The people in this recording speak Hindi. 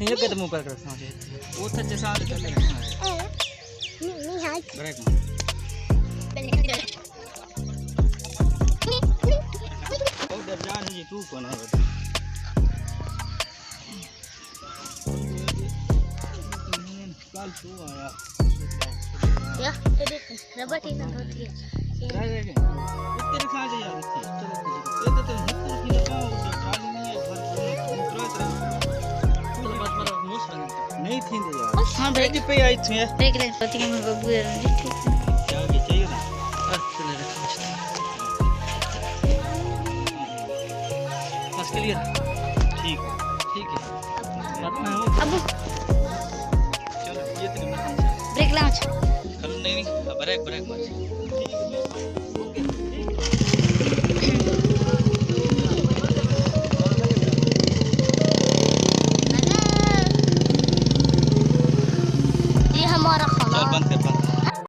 ये कदम ऊपर कर सामने वो सच्चे साथ चले नहीं हाय ब्रेक उधर जान जी तू कौन है कल तू आया या तेरे रबर टी शर्ट होती है तेरे साथ यार चलो ये तो हिप्पर की लगाओ खाली नहीं है घर नहीं थी यार हां ब्रेक पे आई थी ब्रेक ले पति के मेरे बब्बू है ठीक क्या आगे चाहिए ना चले रखो बस क्लियर ठीक है बात में हूं अब चलो ये तो ब्रेक लॉन्च कल नहीं ब्रेक मार